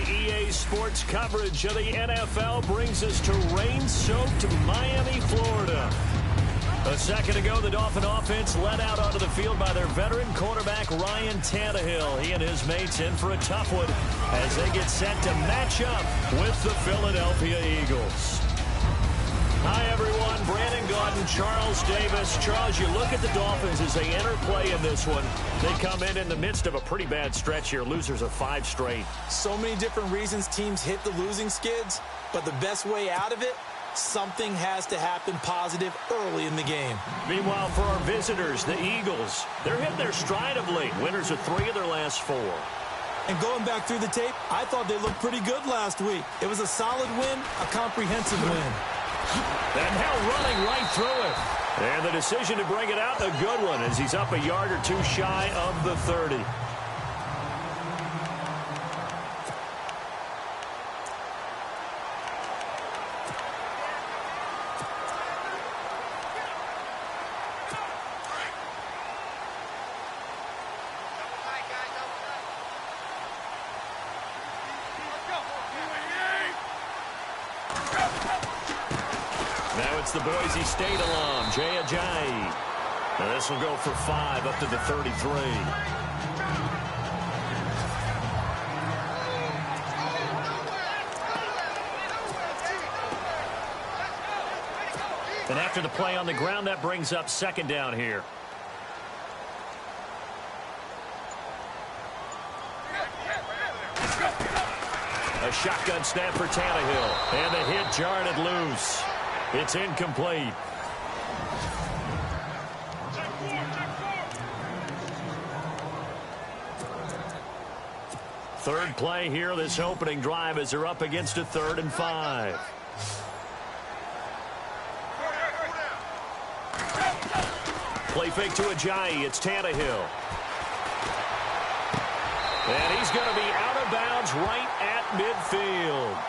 EA Sports coverage of the NFL brings us to rain-soaked Miami, Florida. A second ago, the Dolphin offense led out onto the field by their veteran quarterback, Ryan Tannehill. He and his mates in for a tough one as they get set to match up with the Philadelphia Eagles. Hi, everyone. Brandon Gaudin, Charles Davis. Charles, you look at the Dolphins as they enter play in this one. They come in the midst of a pretty bad stretch here. Losers of 5 straight. So many different reasons teams hit the losing skids, but the best way out of it, something has to happen positive early in the game. Meanwhile, for our visitors, the Eagles, they're hitting their stride of late. Winners of 3 of their last 4. And going back through the tape, I thought they looked pretty good last week. It was a solid win, a comprehensive win. And now running right through it. And the decision to bring it out, a good one, as he's up a yard or 2 shy of the 30. Now it's the Boise State alum, Jay Ajayi. Now this will go for 5 up to the 33. And after the play on the ground, that brings up second down here. A shotgun snap for Tannehill. And the hit jarred it loose. It's incomplete. Third play here, this opening drive, as they're up against a 3rd and 5. Play fake to Ajayi. It's Tannehill. And he's going to be out of bounds right at midfield.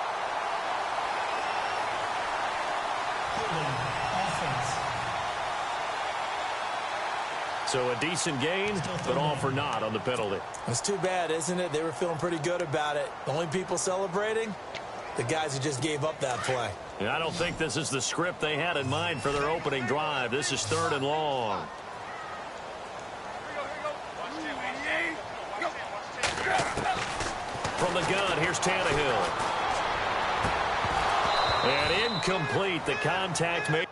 So a decent gain, but all for naught on the penalty. It's too bad, isn't it? They were feeling pretty good about it. The only people celebrating, the guys who just gave up that play. Yeah, I don't think this is the script they had in mind for their opening drive. This is 3rd and long. From the gun, here's Tannehill. And incomplete. The contact made.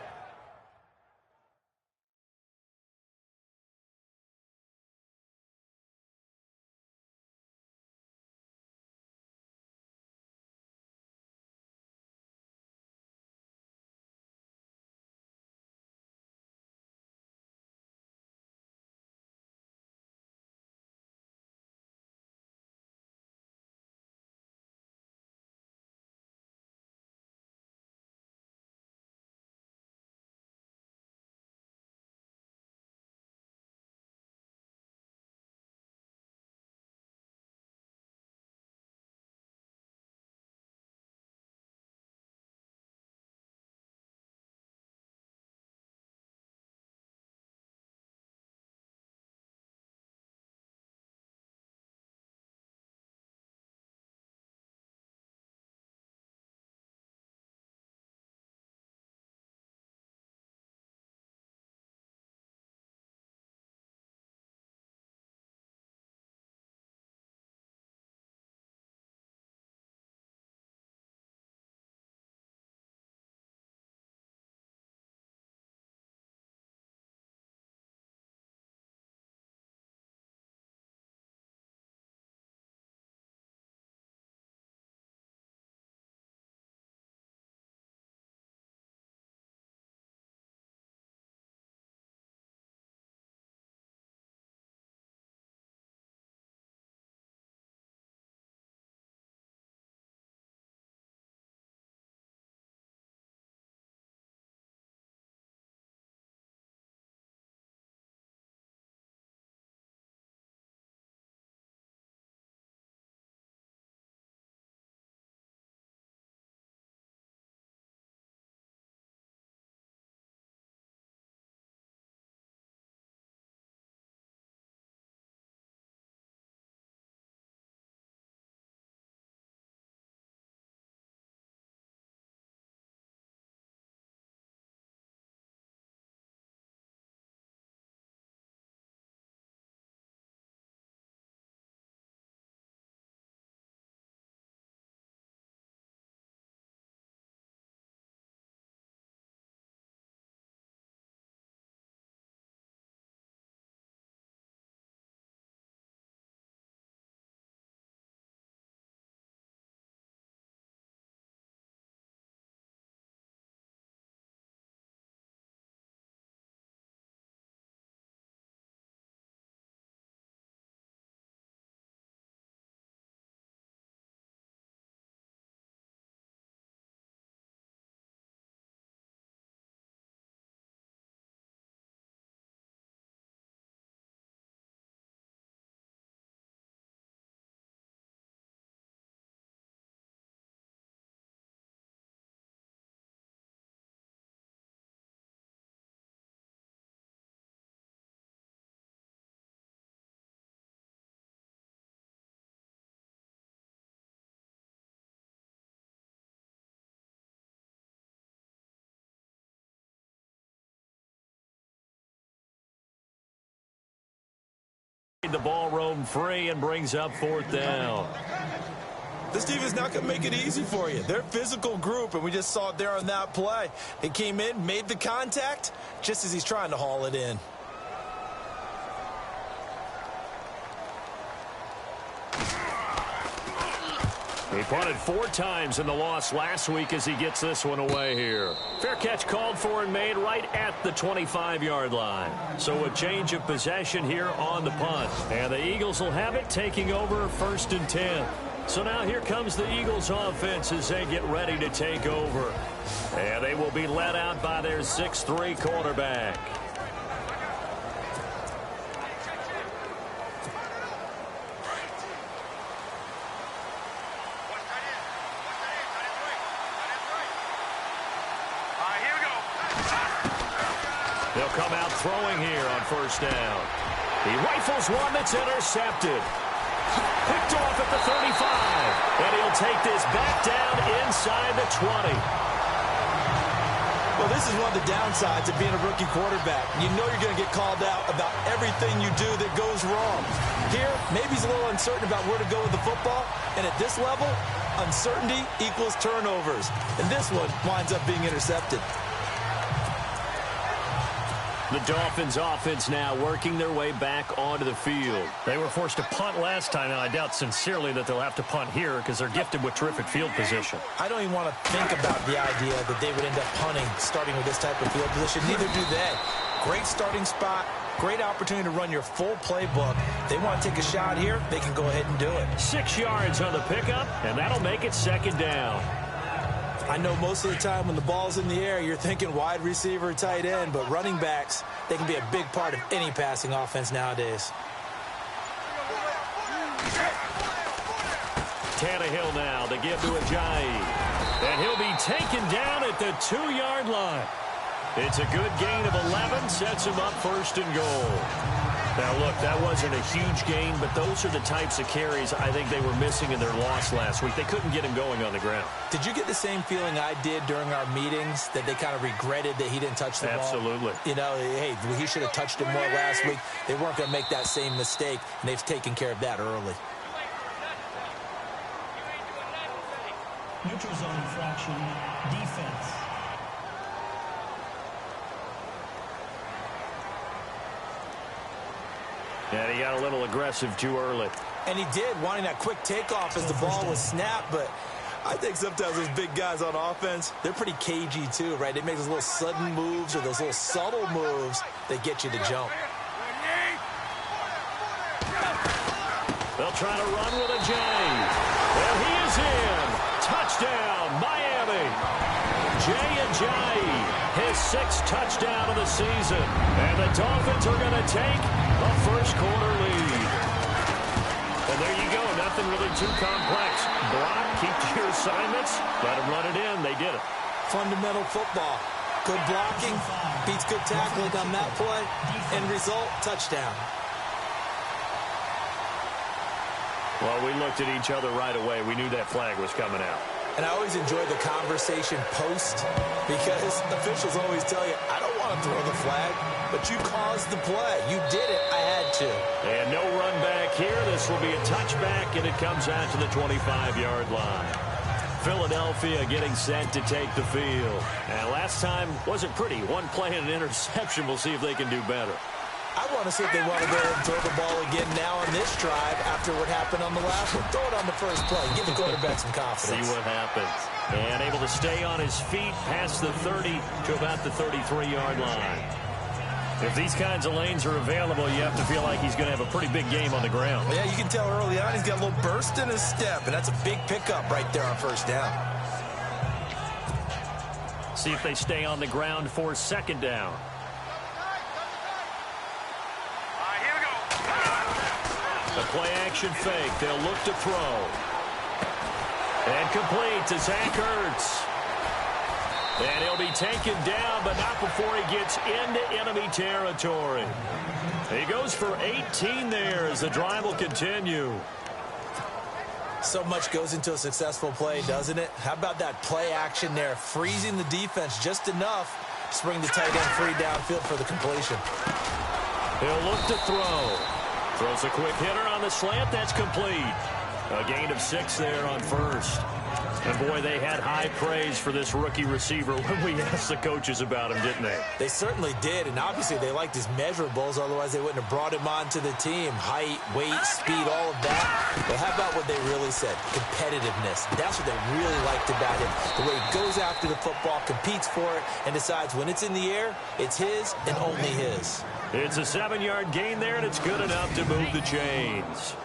The ball roamed free and brings up 4th down. This team is not going to make it easy for you. They're a physical group, and we just saw it there on that play. He came in, made the contact, just as he's trying to haul it in. He punted 4 times in the loss last week as he gets this one away here. Fair catch called for and made right at the 25-yard line. So a change of possession here on the punt. And the Eagles will have it, taking over 1st and 10. So now here comes the Eagles offense as they get ready to take over. And they will be led out by their 6'3" quarterback. They'll come out throwing here on 1st down. He rifles one that's intercepted. Picked off at the 35. And he'll take this back down inside the 20. Well, this is one of the downsides of being a rookie quarterback. You know you're going to get called out about everything you do that goes wrong. Here, maybe he's a little uncertain about where to go with the football. And at this level, uncertainty equals turnovers. And this one winds up being intercepted. The Dolphins offense now working their way back onto the field. They were forced to punt last time, and I doubt sincerely that they'll have to punt here because they're gifted with terrific field position. I don't even want to think about the idea that they would end up punting starting with this type of field position. Neither do they. Great starting spot, great opportunity to run your full playbook. They want to take a shot here, they can go ahead and do it. 6 yards on the pickup, and that'll make it 2nd down. I know most of the time when the ball's in the air, you're thinking wide receiver, tight end, but running backs, they can be a big part of any passing offense nowadays. Tannehill now to give to Ajayi. And he'll be taken down at the 2-yard line. It's a good gain of 11, sets him up 1st and goal. Now, look, that wasn't a huge gain, but those are the types of carries I think they were missing in their loss last week. They couldn't get him going on the ground. Did you get the same feeling I did during our meetings, that they kind of regretted that he didn't touch the ball? Absolutely. You know, hey, he should have touched it more last week. They weren't going to make that same mistake, and they've taken care of that early. Neutral zone infraction, defense. And he got a little aggressive too early. And he did, wanting that quick takeoff as the ball was snapped, but I think sometimes those big guys on offense, they're pretty cagey too, right? They make those little sudden moves or those little subtle moves that get you to jump. They'll try to run with Ajayi. And he is in. Touchdown, Miami. Jay Ajayi, his 6th touchdown of the season. And the Dolphins are going to take a 1st quarter lead. And there you go. Nothing really too complex. Block, keep to your assignments, let them run it in. They did it. Fundamental football. Good blocking, beats good tackling on that play, and result, touchdown. Well, we looked at each other right away. We knew that flag was coming out. And I always enjoy the conversation post, because officials always tell you, I don't want to throw the flag, but you caused the play. You did it. I had to. And no run back here. This will be a touchback, and it comes out to the 25-yard line. Philadelphia getting set to take the field. And last time wasn't pretty. One play and an interception. We'll see if they can do better. I want to see if they want to go ahead and throw the ball again now on this drive after what happened on the last one. Throw it on the first play. Give the quarterback some confidence. See what happens. And able to stay on his feet past the 30 to about the 33-yard line. If these kinds of lanes are available, you have to feel like he's going to have a pretty big game on the ground. Yeah, you can tell early on he's got a little burst in his step, and that's a big pickup right there on 1st down. See if they stay on the ground for 2nd down. The play-action fake. They'll look to throw. And complete to Zach Ertz. And he'll be taken down, but not before he gets into enemy territory. He goes for 18 there as the drive will continue. So much goes into a successful play, doesn't it? How about that play action there, freezing the defense just enough to bring the tight end free downfield for the completion. He'll look to throw. Throws a quick hitter on the slant. That's complete. A gain of 6 there on first. And, boy, they had high praise for this rookie receiver when we asked the coaches about him, didn't they? They certainly did, and obviously they liked his measurables. Otherwise, they wouldn't have brought him onto the team. Height, weight, speed, all of that. But how about what they really said? Competitiveness. That's what they really liked about him. The way he goes after the football, competes for it, and decides when it's in the air, it's his and only his. It's a 7-yard gain there, and it's good enough to move the chains.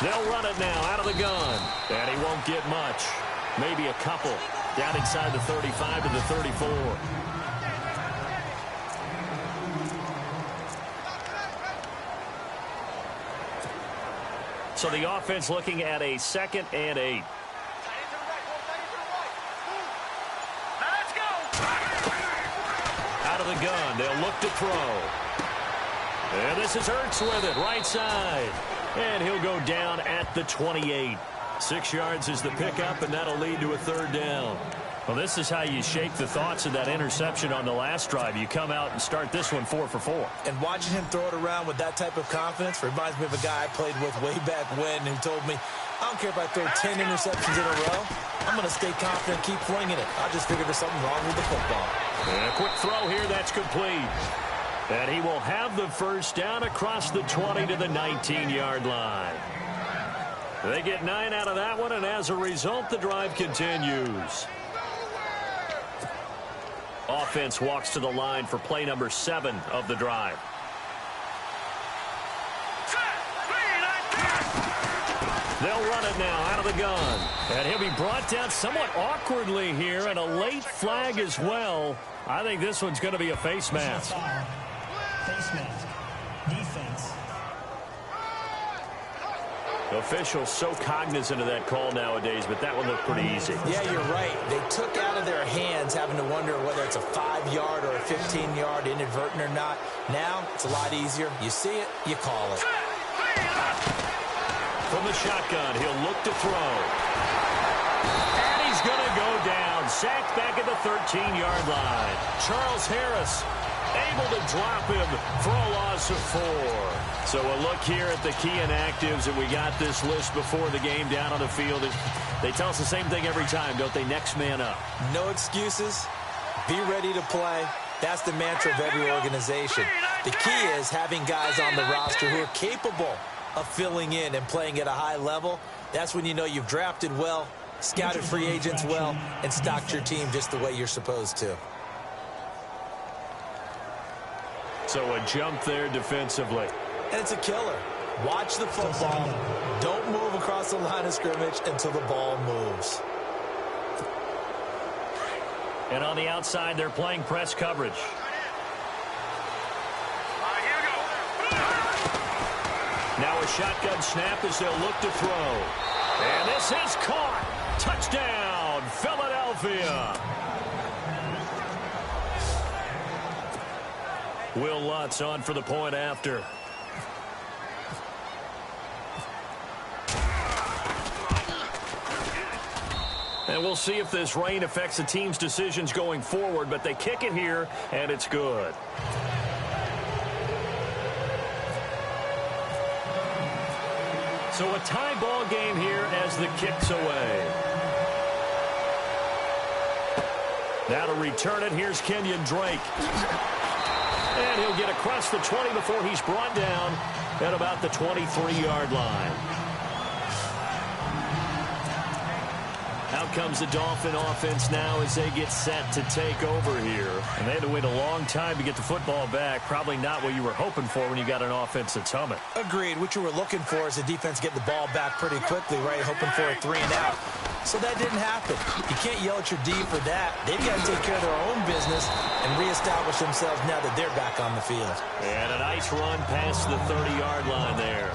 They'll run it now out of the gun. And he won't get much. Maybe a couple. Down inside the 35 to the 34. So the offense looking at a 2nd and 8. Out of the gun. They'll look to throw. And this is Ertz with it. Right side. And he'll go down at the 28. 6 yards is the pickup, and that'll lead to a 3rd down. Well, this is how you shake the thoughts of that interception on the last drive. You come out and start this one 4 for 4. And watching him throw it around with that type of confidence reminds me of a guy I played with way back when who told me, I don't care if I throw 10 interceptions in a row. I'm going to stay confident and keep flinging it. I just figured there's something wrong with the football. And a quick throw here. That's complete. And he will have the 1st down across the 20 to the 19-yard line. They get 9 out of that one, and as a result, the drive continues. Offense walks to the line for play number 7 of the drive. They'll run it now out of the gun. And he'll be brought down somewhat awkwardly here, and a late flag as well. I think this one's going to be a face mask. Face mask. Defense. Officials so cognizant of that call nowadays, but that one looked pretty easy. Yeah, you're right. They took out of their hands having to wonder whether it's a 5-yard or a 15-yard inadvertent or not. Now, it's a lot easier. You see it, you call it. From the shotgun, he'll look to throw. And he's going to go down. Sacked back at the 13-yard line. Charles Harris able to drop him for a loss of 4. So a look here at the key inactives, and we got this list before the game down on the field. They tell us the same thing every time, don't they? Next man up. No excuses. Be ready to play. That's the mantra of every organization. The key is having guys on the roster who are capable of filling in and playing at a high level. That's when you know you've drafted well, scouted free agents well, and stocked your team just the way you're supposed to. So a jump there defensively. And it's a killer. Watch the football. Don't move across the line of scrimmage until the ball moves. And on the outside, they're playing press coverage. Now a shotgun snap as they'll look to throw. And this is caught. Touchdown, Philadelphia. Will Lutz on for the point after. And we'll see if this rain affects the team's decisions going forward, but they kick it here, and it's good. So a tie ball game here as the kick's away. Now to return it, here's Kenyon Drake. And he'll get across the 20 before he's brought down at about the 23-yard line. Out comes the Dolphin offense now as they get set to take over here. And they had to wait a long time to get the football back. Probably not what you were hoping for when you got an offense that's humming. Agreed. What you were looking for is the defense getting the ball back pretty quickly, right? Hoping for a 3-and-out. So that didn't happen. You can't yell at your D for that. They've got to take care of their own business and reestablish themselves now that they're back on the field. And a nice run past the 30-yard line there.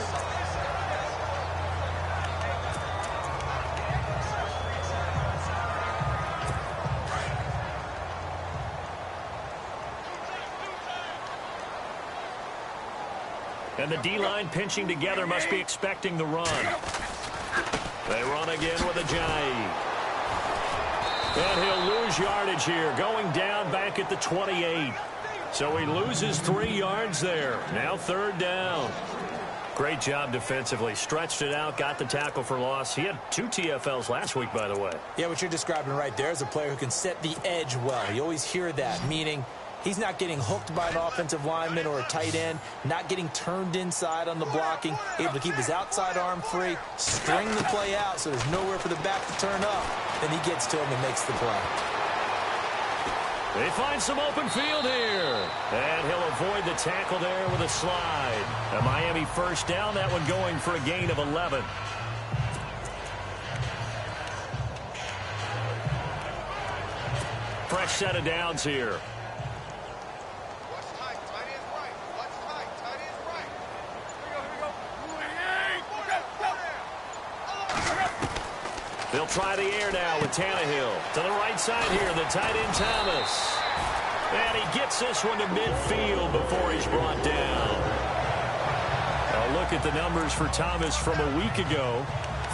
And the D-line pinching together must be expecting the run. They run again with a jive. And he'll lose yardage here, going down back at the 28. So he loses 3 yards there. Now 3rd down. Great job defensively. Stretched it out, got the tackle for loss. He had 2 TFLs last week, by the way. Yeah, what you're describing right there is a player who can set the edge well. You always hear that, meaning he's not getting hooked by an offensive lineman or a tight end, not getting turned inside on the blocking, able to keep his outside arm free, string the play out so there's nowhere for the back to turn up. Then he gets to him and makes the play. They find some open field here. And he'll avoid the tackle there with a slide. A Miami 1st down, that one going for a gain of 11. Fresh set of downs here. They'll try the air now with Tannehill. To the right side here, the tight end Thomas. And he gets this one to midfield before he's brought down. A look at the numbers for Thomas from a week ago.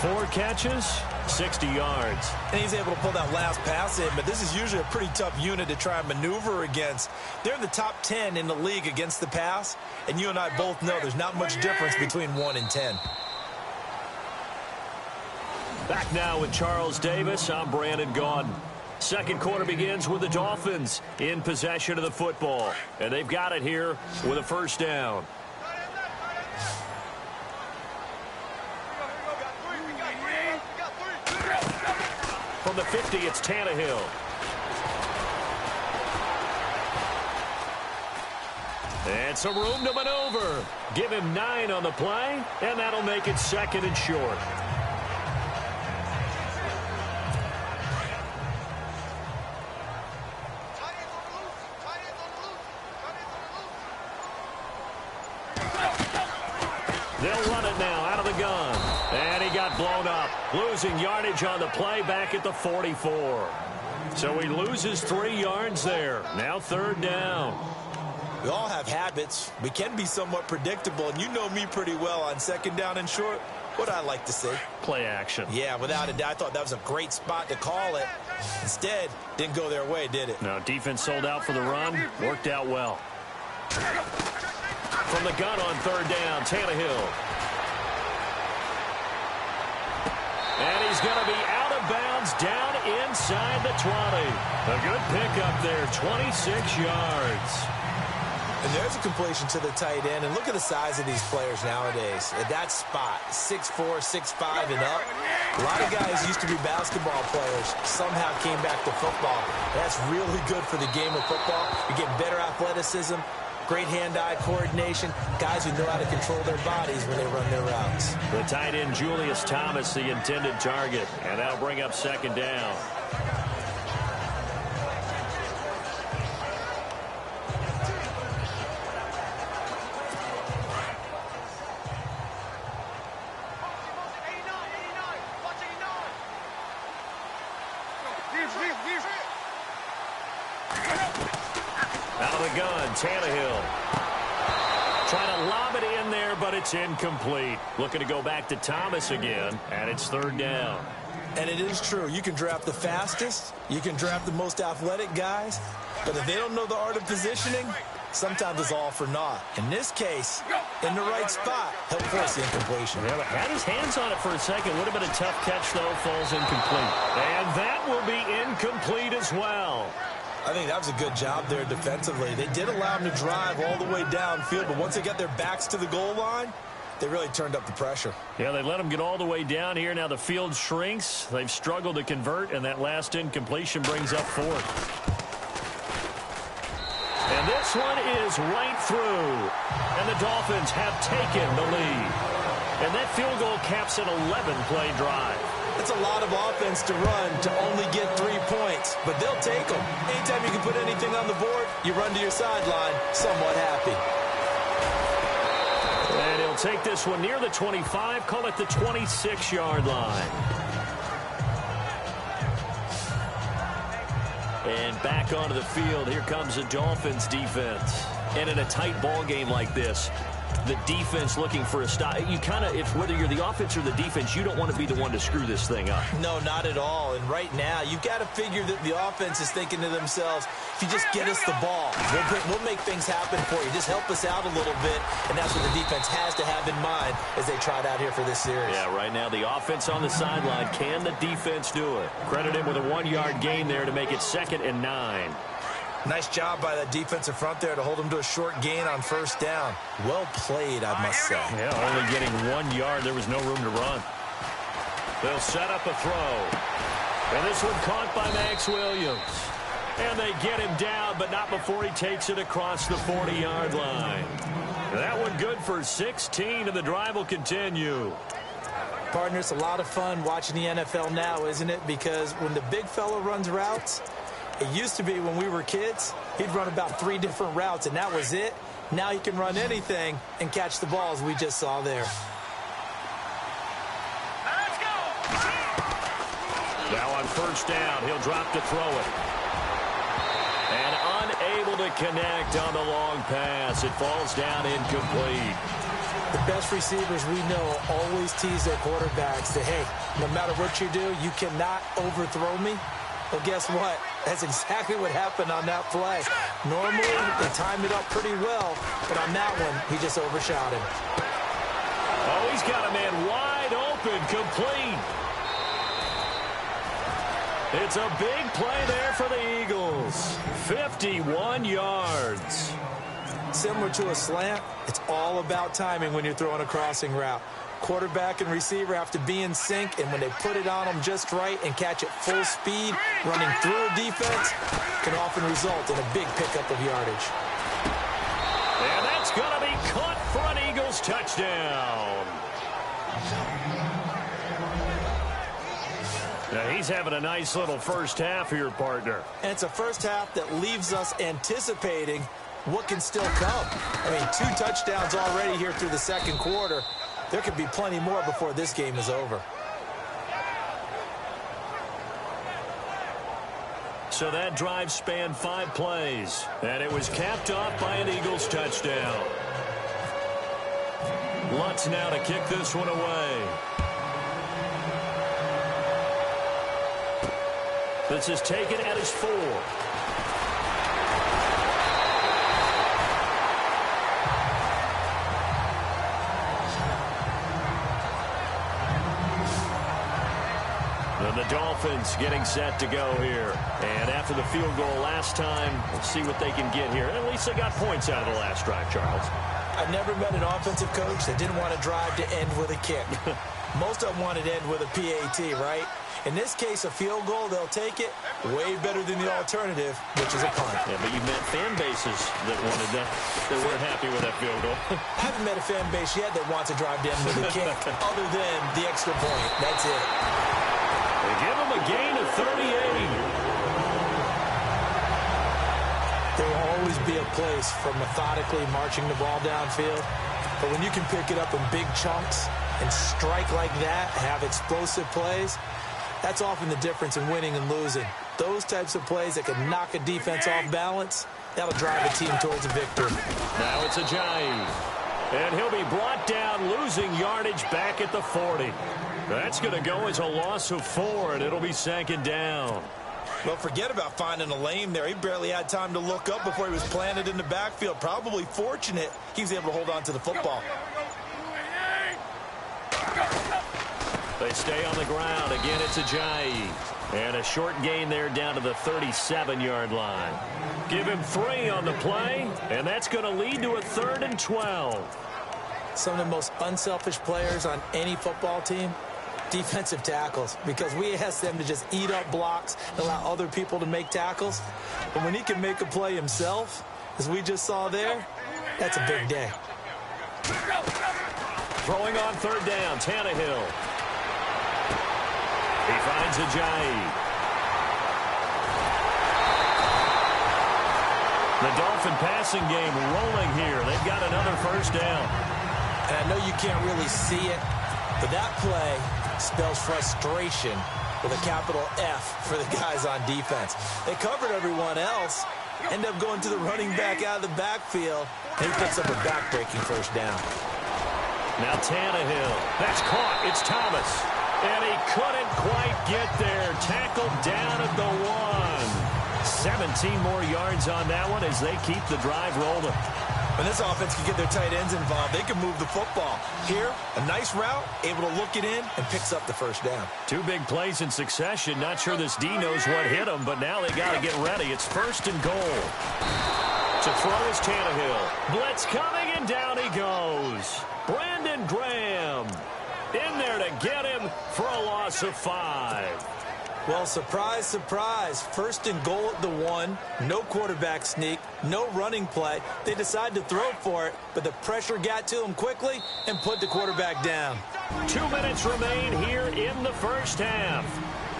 4 catches, 60 yards. And he's able to pull that last pass in, but this is usually a pretty tough unit to try and maneuver against. They're in the top 10 in the league against the pass, and you and I both know there's not much difference between 1 and 10. Back now with Charles Davis. I'm Brandon Gaudin. Second quarter begins with the Dolphins in possession of the football. And they've got it here with a 1st down. From the 50, it's Tannehill. And some room to maneuver. Give him 9 on the play, and that'll make it 2nd and short. They'll run it now out of the gun. And he got blown up. Losing yardage on the play back at the 44. So he loses 3 yards there. Now 3rd down. We all have habits. We can be somewhat predictable, and you know me pretty well on 2nd down and short. What I like to see. Play action. Yeah, without a doubt, I thought that was a great spot to call it. Instead, didn't go their way, did it? No, defense sold out for the run. Worked out well. From the gun on 3rd down, Tannehill. And he's going to be out of bounds down inside the 20. A good pickup there, 26 yards. And there's a completion to the tight end. And look at the size of these players nowadays. At that spot, 6'4", 6'5", and up. A lot of guys used to be basketball players, somehow came back to football. That's really good for the game of football. You get better athleticism, great hand-eye coordination, guys who know how to control their bodies when they run their routes. The tight end, Julius Thomas, the intended target. And that'll bring up 2nd down. Out of the gun, Tannehill. Trying to lob it in there, but it's incomplete. Looking to go back to Thomas again, and it's 3rd down. And it is true. You can draft the fastest. You can draft the most athletic guys. But if they don't know the art of positioning, sometimes it's all for naught. In this case, in the right spot, he'll force the incompletion. Yeah, but had his hands on it for a second. Would have been a tough catch, though. Falls incomplete. And that will be incomplete as well. I think that was a good job there defensively. They did allow him to drive all the way downfield, but once they got their backs to the goal line, they really turned up the pressure. Yeah, they let him get all the way down here. Now the field shrinks. They've struggled to convert, and that last incompletion brings up 4th. And this one is right through. And the Dolphins have taken the lead. And that field goal caps an 11-play drive. It's a lot of offense to run to only get 3 points, but they'll take them. Anytime you can put anything on the board, you run to your sideline somewhat happy. And he'll take this one near the 25, call it the 26-yard line. And back onto the field, here comes the Dolphins defense. And in a tight ball game like this, the defense looking for a stop. You kind of, if whether you're the offense or the defense, you don't want to be the one to screw this thing up. No, not at all. And right now, you've got to figure that the offense is thinking to themselves, if you just get us the ball, we'll make things happen for you. Just help us out a little bit. And that's what the defense has to have in mind as they try it out here for this series. Yeah, right now, the offense on the sideline. Can the defense do it? Credit him with a 1-yard gain there to make it 2nd and 9. Nice job by the defensive front there to hold them to a short gain on 1st down. Well played, I must say. Yeah, only getting 1 yard. There was no room to run. They'll set up a throw. And this one caught by Max Williams. And they get him down, but not before he takes it across the 40-yard line. That one good for 16, and the drive will continue. Partner, it's a lot of fun watching the NFL now, isn't it? Because when the big fella runs routes, it used to be when we were kids, he'd run about 3 different routes, and that was it. Now he can run anything and catch the balls we just saw there. Let's go. Now on 1st down, he'll drop to throw it. And unable to connect on the long pass. It falls down incomplete. The best receivers we know always tease their quarterbacks that, hey, no matter what you do, you cannot overthrow me. Well, guess what? That's exactly what happened on that play. Normally, they timed it up pretty well, but on that one, he just overshot him. Oh, he's got a man wide open, complete. It's a big play there for the Eagles. 51 yards. Similar to a slant, it's all about timing when you're throwing a crossing route. Quarterback and receiver have to be in sync, and when they put it on them just right and catch it full speed, running through a defense can often result in a big pickup of yardage. And that's going to be caught for an Eagles touchdown. Now he's having a nice little first half here, partner. And it's a first half that leaves us anticipating what can still come. I mean, 2 touchdowns already here through the 2nd quarter. There could be plenty more before this game is over. So that drive spanned 5 plays, and it was capped off by an Eagles touchdown. Lutz now to kick this one away. This is taken at his 4. And the Dolphins getting set to go here. And after the field goal last time, we'll see what they can get here. At least they got points out of the last drive, Charles. I've never met an offensive coach that didn't want to drive to end with a kick. Most of them wanted to end with a PAT, right? In this case, a field goal, they'll take it. Way better than the alternative, which is a punt. Yeah, but you met fan bases that wanted that, that weren't happy with that field goal. I haven't met a fan base yet that wants to drive to end with a kick other than the extra point. That's it. They give them a gain of 38. There will always be a place for methodically marching the ball downfield. But when you can pick it up in big chunks and strike like that, have explosive plays, that's often the difference in winning and losing. Those types of plays that can knock a defense off balance, that'll drive a team towards a victory. Now it's Ajayi. And he'll be brought down, losing yardage back at the 40. That's going to go as a loss of 4, and it'll be 2nd down. Well, forget about finding a lane there. He barely had time to look up before he was planted in the backfield. Probably fortunate he was able to hold on to the football. They stay on the ground. Again, it's Ajayi. And a short gain there down to the 37-yard line. Give him 3 on the play, and that's going to lead to a 3rd and 12. Some of the most unselfish players on any football team, defensive tackles, because we ask them to just eat up blocks and allow other people to make tackles. But when he can make a play himself, as we just saw there, that's a big day. Throwing on 3rd down, Tannehill. He finds Ajayi. The Dolphin passing game rolling here. They've got another 1st down. And I know you can't really see it, but that play spells frustration with a capital F for the guys on defense. They covered everyone else, End up going to the running back out of the backfield. He picks up a back-breaking first down. Now Tannehill. That's caught. It's Thomas. And he couldn't quite get there. Tackled down at the 1. 17 more yards on that one as they keep the drive rolling. When this offense can get their tight ends involved, they can move the football. Here, a nice route, able to look it in, and picks up the first down. 2 big plays in succession. Not sure this D knows what hit him, but now they got to get ready. It's 1st and goal. To throw is Tannehill. Blitz coming, and down he goes. Brandon Graham in there to get him for a loss of 5. Well, surprise, surprise. 1st and goal at the 1. No quarterback sneak. No running play. They decide to throw for it, but the pressure got to them quickly and put the quarterback down. 2 minutes remain here in the first half.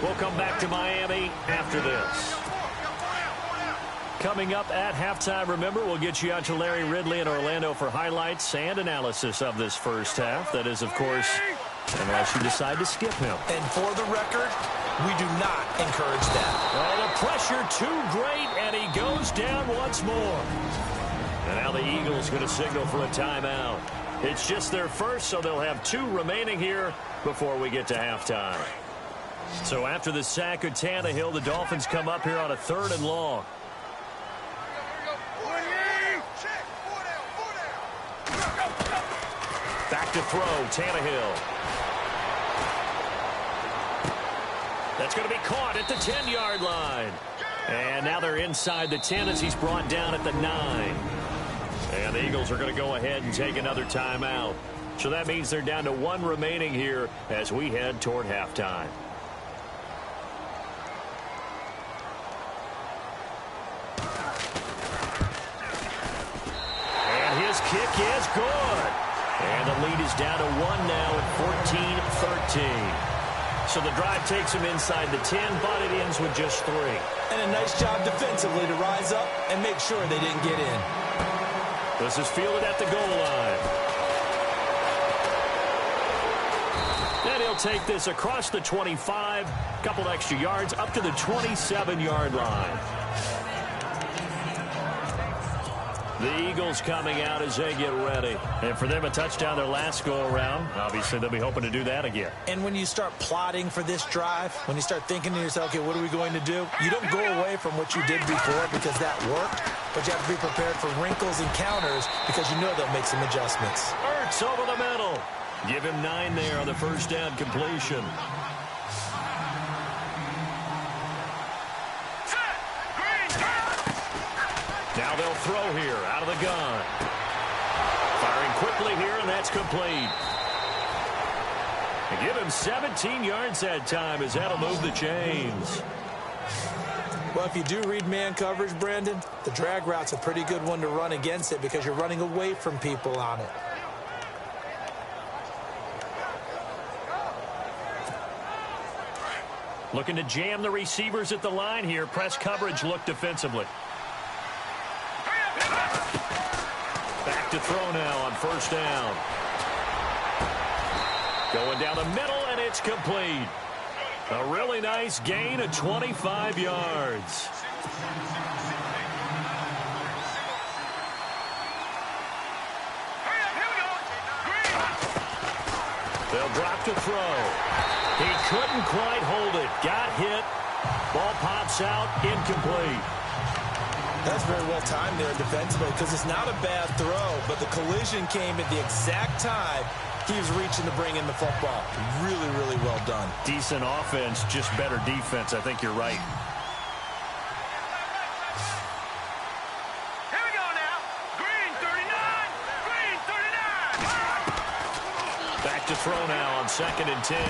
We'll come back to Miami after this. Coming up at halftime, remember, we'll get you out to Larry Ridley in Orlando for highlights and analysis of this first half. That is, of course, unless you decide to skip him. And for the record, we do not encourage that. Oh, the pressure too great, and he goes down once more. And now the Eagles going to signal for a timeout. It's just their first, so they'll have 2 remaining here before we get to halftime. So after the sack of Tannehill, the Dolphins come up here on a 3rd and long. Back to throw, Tannehill. That's going to be caught at the 10-yard line. And now they're inside the 10 as he's brought down at the 9. And the Eagles are going to go ahead and take another timeout. So that means they're down to 1 remaining here as we head toward halftime. And his kick is good. And the lead is down to 1 now at 14-13. So the drive takes him inside the 10, but it ends with just 3. And a nice job defensively to rise up and make sure they didn't get in. This is fielded at the goal line. Then he'll take this across the 25, couple extra yards, up to the 27-yard line. The Eagles coming out as they get ready. And for them, a touchdown their last go-around. Obviously, they'll be hoping to do that again. And when you start plotting for this drive, when you start thinking to yourself, okay, what are we going to do? You don't go away from what you did before because that worked, but you have to be prepared for wrinkles and counters because you know they'll make some adjustments. Ertz over the middle. Give him 9 there on the first down completion. Now they'll throw here out of the gun. Firing quickly here, and that's complete. They give him 17 yards that time as that'll move the chains. Well, if you do read man coverage, Brandon, the drag route's a pretty good one to run against it because you're running away from people on it. Looking to jam the receivers at the line here. Press coverage look defensively. Back to throw now on first down. Going down the middle, and it's complete. A really nice gain of 25 yards. They'll drop to throw. He couldn't quite hold it. Got hit. Ball pops out, incomplete. That's very well timed there defensively because it's not a bad throw, but the collision came at the exact time he was reaching to bring in the football. Really, really well done. Decent offense, just better defense. I think you're right. Here we go now. Green 39. Green 39. Back to throw now on 2nd and 10.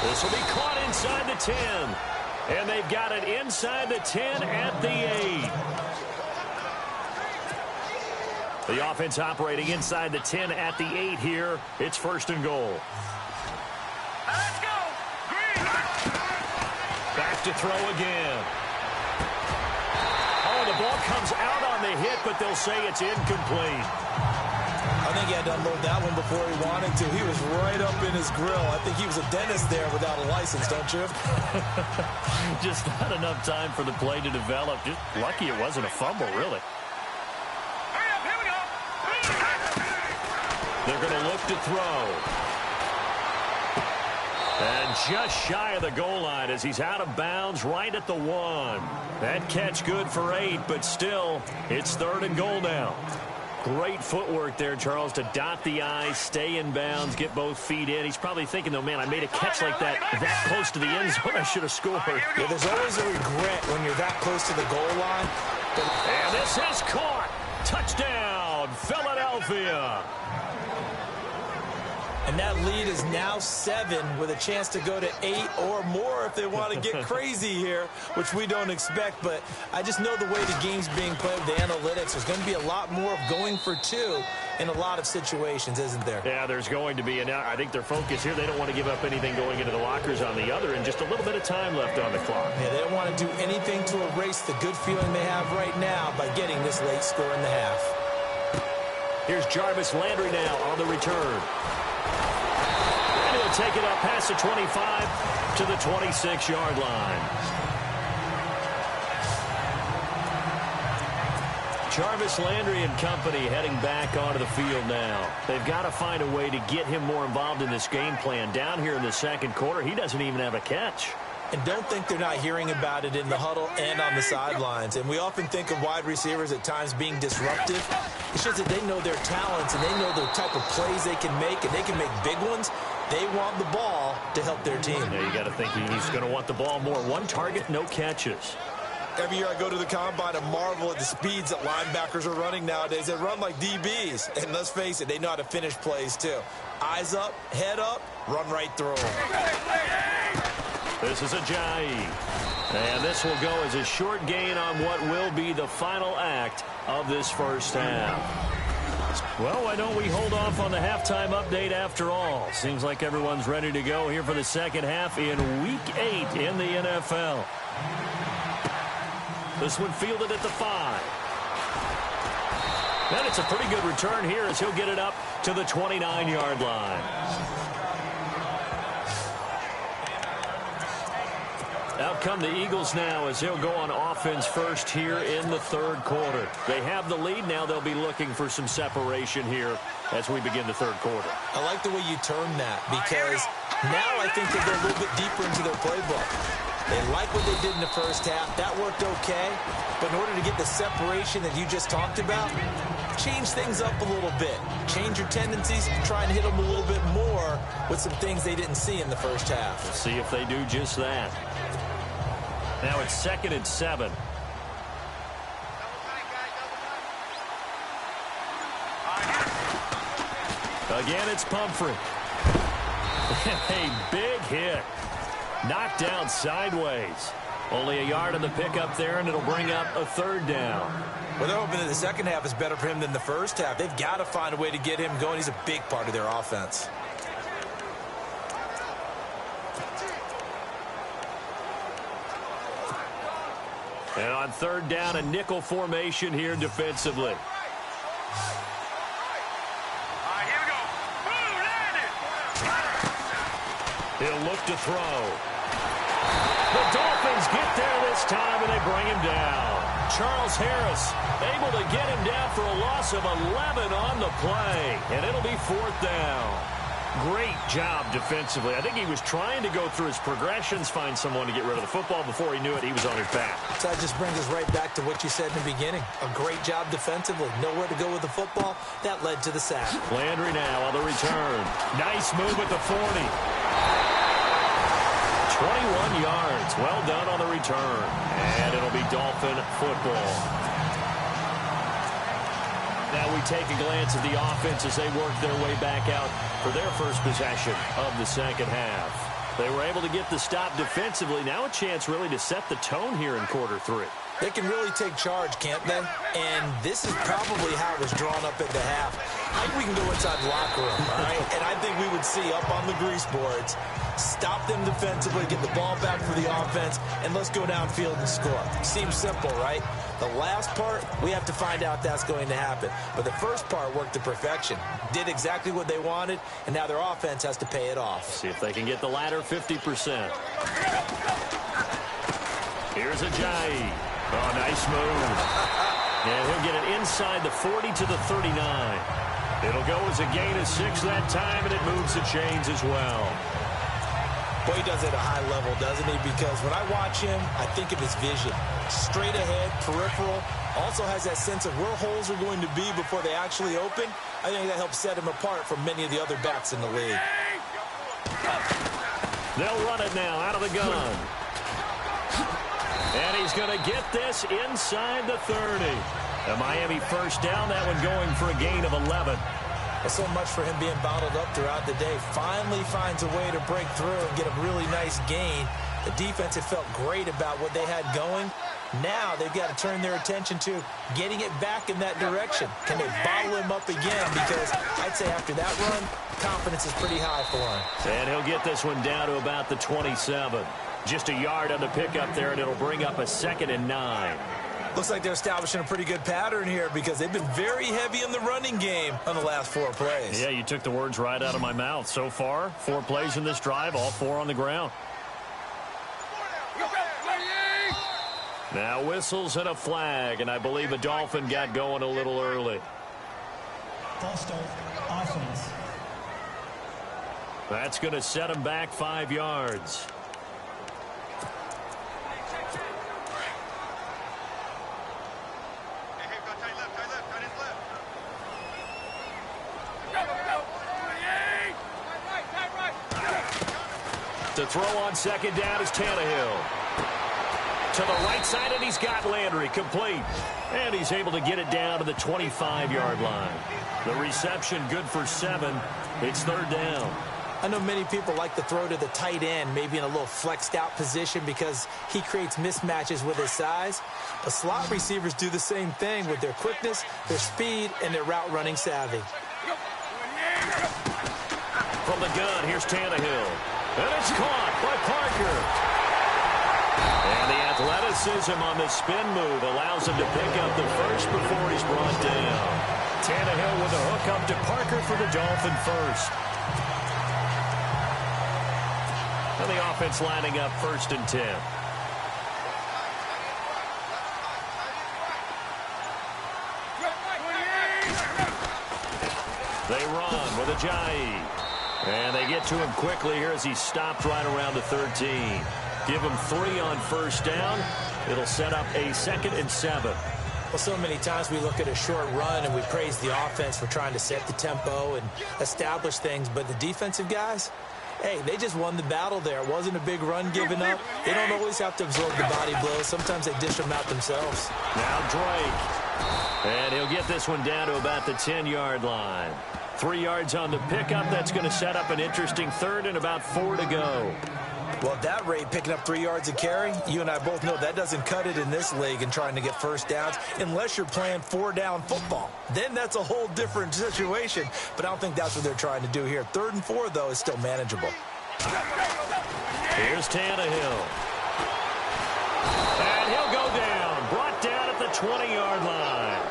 This will be caught inside the 10. And they've got it inside the 10 at the 8. The offense operating inside the 10 at the 8 here. It's 1st and goal. Let's go. Green. Back to throw again. Oh, the ball comes out on the hit, but they'll say it's incomplete. I think he had to unload that one before he wanted to. He was right up in his grill. I think he was a dentist there without a license, don't you? Just not enough time for the play to develop. Just lucky it wasn't a fumble, really. Hurry up, here we go. They're going to look to throw. And just shy of the goal line as he's out of bounds right at the 1. That catch good for 8, but still, it's 3rd and goal now. Great footwork there, Charles, to dot the I's, stay in bounds, get both feet in. He's probably thinking, though, man, I made a catch like that close to the end zone. I should have scored. Yeah, there's always a regret when you're that close to the goal line. And this is caught. Touchdown, Philadelphia. And that lead is now 7 with a chance to go to 8 or more if they want to get crazy here, which we don't expect. But I just know the way the game's being played with the analytics, there's going to be a lot more of going for 2 in a lot of situations, isn't there? Yeah, there's going to be. And I think their focus here, they don't want to give up anything going into the lockers on the other, and just a little bit of time left on the clock. Yeah, they don't want to do anything to erase the good feeling they have right now by getting this late score in the half. Here's Jarvis Landry now on the return. He'll take it up past the 25 to the 26-yard line. Jarvis Landry and company heading back onto the field now. They've got to find a way to get him more involved in this game plan. Down here in the second quarter, he doesn't even have a catch. And don't think they're not hearing about it in the huddle and on the sidelines. And we often think of wide receivers at times being disruptive. It's just that they know their talents and they know the type of plays they can make, and they can make big ones. They want the ball to help their team. Yeah, you got to think he's going to want the ball more. 1 target, no catches. Every year I go to the combine and marvel at the speeds that linebackers are running nowadays. They run like DBs. And let's face it, they know how to finish plays too. Eyes up, head up, run right through them. This is Ajayi. And this will go as a short gain on what will be the final act of this first half. Well, why don't we hold off on the halftime update after all? Seems like everyone's ready to go here for the second half in Week 8 in the NFL. This one fielded at the 5. And it's a pretty good return here as he'll get it up to the 29-yard line. Out come the Eagles now as he'll go on offense first here in the third quarter. They have the lead. Now they'll be looking for some separation here as we begin the third quarter. I like the way you term that, because now I think they go a little bit deeper into their playbook. They like what they did in the first half. That worked okay. But in order to get the separation that you just talked about, change things up a little bit. Change your tendencies. Try and hit them a little bit more with some things they didn't see in the first half. We'll see if they do just that. Now it's 2nd and 7. Again, it's Pumphrey. A big hit. Knocked down sideways. Only a yard on the pickup there, and it'll bring up a 3rd down. Well, they're hoping that the second half is better for him than the first half. They've got to find a way to get him going. He's a big part of their offense. And on 3rd down, a nickel formation here defensively. Here we go. Boom, landed. He'll look to throw. The Dolphins get there this time, and they bring him down. Charles Harris able to get him down for a loss of 11 on the play, and it'll be 4th down. Great job defensively. I think he was trying to go through his progressions, find someone to get rid of the football. Before he knew it, he was on his back. So that just brings us right back to what you said in the beginning. A great job defensively. Nowhere to go with the football. That led to the sack. Landry now on the return. Nice move at the 40. 21 yards. Well done on the return. And it'll be Dolphin football. Now we take a glance at the offense as they work their way back out for their first possession of the second half. They were able to get the stop defensively. Now a chance really to set the tone here in quarter 3. They can really take charge, can't they? And this is probably how it was drawn up at the half. I think we can go inside the locker room, all right? And I think we would see up on the grease boards, stop them defensively, get the ball back for the offense, and let's go downfield and score. Seems simple, right? The last part, we have to find out that's going to happen. But the first part worked to perfection. Did exactly what they wanted, and now their offense has to pay it off. See if they can get the latter 50%. Here's Ajayi. Oh, nice move. And he'll get it inside the 40 to the 39. It'll go as a gain of 6 that time, and it moves the chains as well. Boy, he does it at a high level, doesn't he? Because when I watch him, I think of his vision. Straight ahead, peripheral. Also has that sense of where holes are going to be before they actually open. I think that helps set him apart from many of the other backs in the league. They'll run it now out of the gun. And he's going to get this inside the 30. A Miami first down, that one going for a gain of 11. So much for him being bottled up throughout the day. Finally finds a way to break through and get a really nice gain. The defense had felt great about what they had going. Now they've got to turn their attention to getting it back in that direction. Can they bottle him up again? Because I'd say after that run, confidence is pretty high for him. And he'll get this one down to about the 27. Just a yard on the pickup there, and it'll bring up a 2nd and 9. Looks like they're establishing a pretty good pattern here because they've been very heavy in the running game on the last 4 plays. Yeah, you took the words right out of my mouth. So far, 4 plays in this drive, all 4 on the ground. Now whistles and a flag, and I believe a Dolphin got going a little early. False start, offense. That's going to set him back 5 yards. To throw on 2nd down is Tannehill. To the right side, and he's got Landry complete. And he's able to get it down to the 25-yard line. The reception good for 7. It's 3rd down. I know many people like to throw to the tight end, maybe in a little flexed out position because he creates mismatches with his size. But slot receivers do the same thing with their quickness, their speed, and their route running savvy. From the gun, here's Tannehill. And it's caught by Parker. And the athleticism on the spin move allows him to pick up the first before he's brought down. Tannehill with a hook up to Parker for the Dolphin first. And the offense lining up 1st and 10. They run with Ajayi. And they get to him quickly here as he stopped right around the 13. Give him 3 on 1st down. It'll set up a 2nd and 7. Well, so many times we look at a short run and we praise the offense for trying to set the tempo and establish things. But the defensive guys, hey, they just won the battle there. It wasn't a big run given up. They don't always have to absorb the body blows. Sometimes they dish them out themselves. Now Drake. And he'll get this one down to about the 10-yard line. 3 yards on the pickup. That's going to set up an interesting 3rd and about 4 to go. Well, at that rate, picking up 3 yards a carry, you and I both know that doesn't cut it in this league and trying to get 1st downs unless you're playing 4-down football. Then that's a whole different situation. But I don't think that's what they're trying to do here. 3rd and 4, though, is still manageable. Here's Tannehill. And he'll go down. Brought down at the 20-yard line.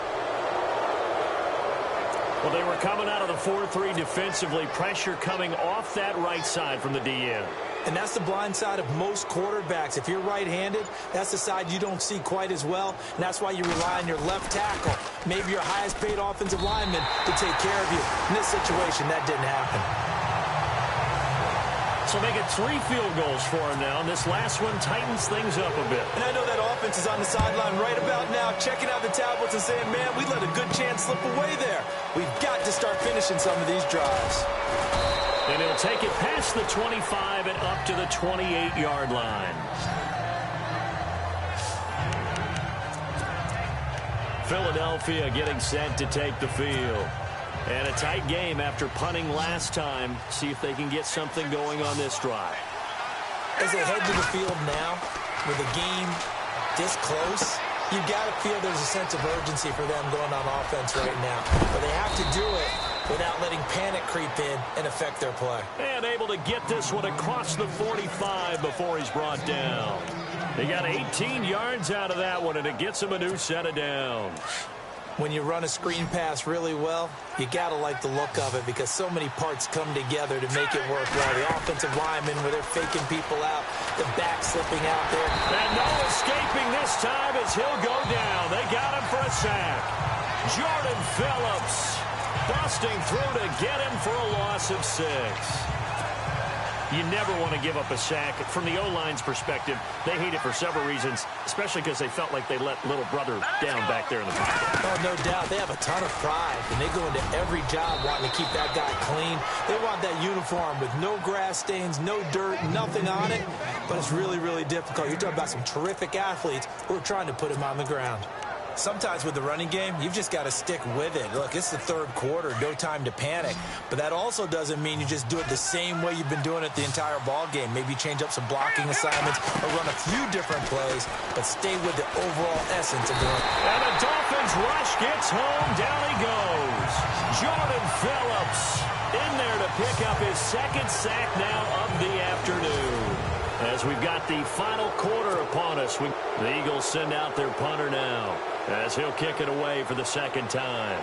Well, they were coming out of the 4-3 defensively. Pressure coming off that right side from the DN. And that's the blind side of most quarterbacks. If you're right-handed, that's the side you don't see quite as well. And that's why you rely on your left tackle, maybe your highest-paid offensive lineman, to take care of you. In this situation, that didn't happen. So make it 3 field goals for him now. And this last one tightens things up a bit. And I know that offense is on the sideline right about now, checking out the tablets and saying, man, we let a good chance slip away there. We've got to start finishing some of these drives. And he'll take it past the 25 and up to the 28-yard line. Philadelphia getting set to take the field. And a tight game after punting last time. See if they can get something going on this drive. As they head to the field now, with the game this close, you've got to feel there's a sense of urgency for them going on offense right now. But they have to do it without letting panic creep in and affect their play. And able to get this one across the 45 before he's brought down. He got 18 yards out of that one, and it gets him a new set of downs. When you run a screen pass really well, you got to like the look of it because so many parts come together to make it work well. The offensive linemen, where they're faking people out, the back slipping out there. And no escaping this time as he'll go down. They got him for a sack. Jordan Phillips busting through to get him for a loss of 6. You never want to give up a sack. From the O-line's perspective, they hate it for several reasons, especially because they felt like they let little brother down back there in the pocket. Oh, no doubt. They have a ton of pride, and they go into every job wanting to keep that guy clean. They want that uniform with no grass stains, no dirt, nothing on it, but it's really, really difficult. You're talking about some terrific athletes who are trying to put him on the ground. Sometimes with the running game, you've just got to stick with it. Look, it's the third quarter, no time to panic. But that also doesn't mean you just do it the same way you've been doing it the entire ball game. Maybe change up some blocking assignments or run a few different plays, but stay with the overall essence of the run. And the Dolphins rush gets home. Down he goes. Jordan Phillips in there to pick up his second sack now of the afternoon. As we've got the final quarter upon us, the Eagles send out their punter now, as he'll kick it away for the second time.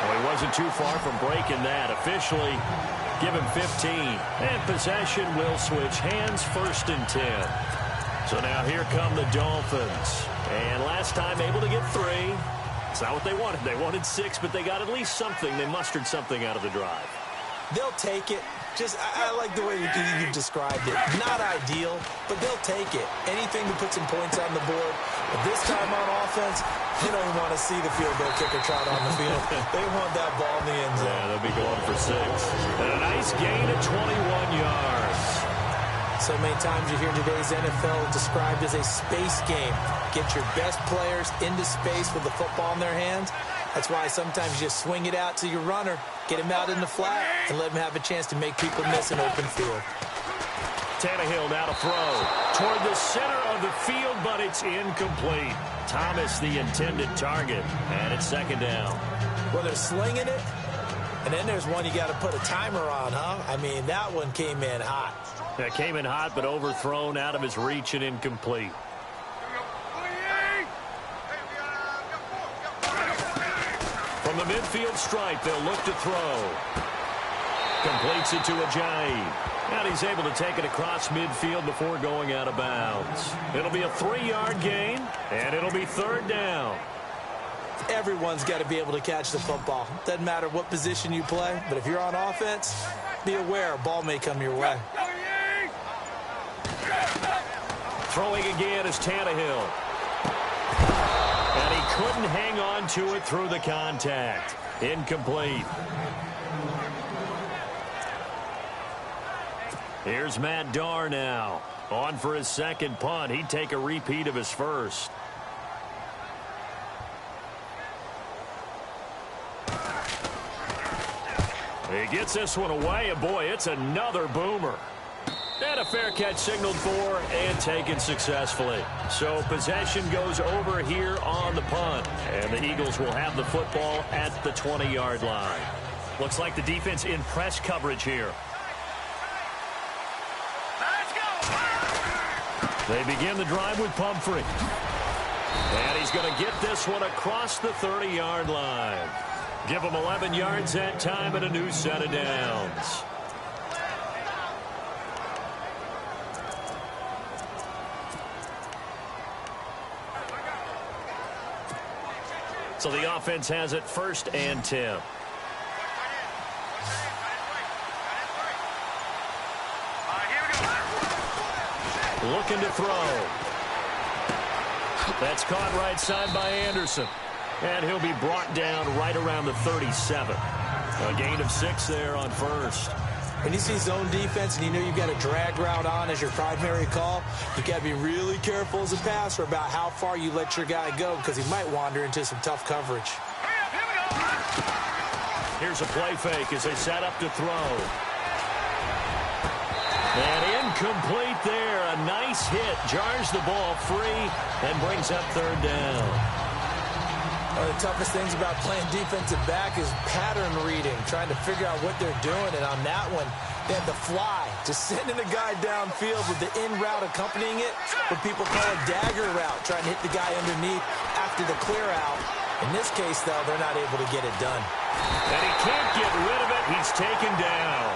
Well, he wasn't too far from breaking that. Officially, give him 15. And possession will switch hands, 1st and 10. So now here come the Dolphins. And last time able to get 3. It's not what they wanted. They wanted 6, but they got at least something. They mustered something out of the drive. They'll take it. I like the way you described it. Not ideal, but they'll take it. Anything to put some points on the board. But this time on offense, they don't even want to see the field goal kicker trot on the field. They want that ball in the end zone. Yeah, they'll be going for 6. And a nice gain of 21 yards. So many times you hear today's NFL described as a space game. Get your best players into space with the football in their hands. That's why sometimes you just swing it out to your runner, get him out in the flat, and let him have a chance to make people miss an open field. Tannehill now to throw toward the center of the field, but it's incomplete. Thomas the intended target, and it's 2nd down. Well, they're slinging it, and then there's one you got to put a timer on, huh? I mean, that one came in hot. That came in hot, but overthrown, out of his reach and incomplete. From the midfield stripe, they'll look to throw. Completes it to Ajayi. And he's able to take it across midfield before going out of bounds. It'll be a 3-yard gain, and it'll be 3rd down. Everyone's got to be able to catch the football. Doesn't matter what position you play, but if you're on offense, be aware a ball may come your way. Throwing again is Tannehill. And he couldn't hang on to it through the contact. Incomplete. Here's Matt Darr now. On for his second punt. He'd take a repeat of his first. He gets this one away, and boy, it's another boomer. And a fair catch signaled for and taken successfully. So possession goes over here on the punt. And the Eagles will have the football at the 20-yard line. Looks like the defense in press coverage here. They begin the drive with Pumphrey. And he's going to get this one across the 30-yard line. Give him 11 yards that time and a new set of downs. So the offense has it 1st and 10. Looking to throw. That's caught right side by Anderson. And he'll be brought down right around the 37. A gain of 6 there on 1st. When you see zone defense and you know you've got a drag route on as your primary call, you got to be really careful as a passer about how far you let your guy go because he might wander into some tough coverage. Here's a play fake as they set up to throw. And incomplete there. A nice base hit jars the ball free and brings up third down. One of the toughest things about playing defensive back is pattern reading, trying to figure out what they're doing. And on that one, they had the fly, just sending a guy downfield with the in route accompanying it, what people call a dagger route, trying to hit the guy underneath after the clear out. In this case, though, they're not able to get it done. And he can't get rid of it. He's taken down.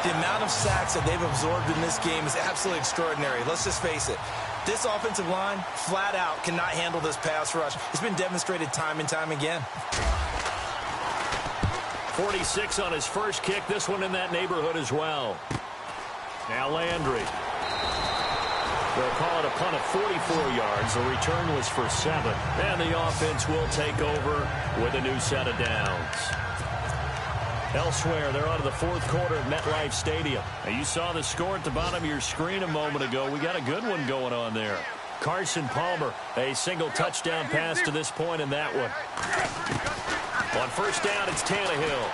The amount of sacks that they've absorbed in this game is absolutely extraordinary. Let's just face it. This offensive line, flat out, cannot handle this pass rush. It's been demonstrated time and time again. 46 on his first kick. This one in that neighborhood as well. Now Landry. They'll call it a punt of 44 yards. The return was for 7. And the offense will take over with a new set of downs. Elsewhere, they're on to the fourth quarter at MetLife Stadium. Now, you saw the score at the bottom of your screen a moment ago. We got a good one going on there. Carson Palmer, a single touchdown pass to this point in that one. On first down, it's Tannehill.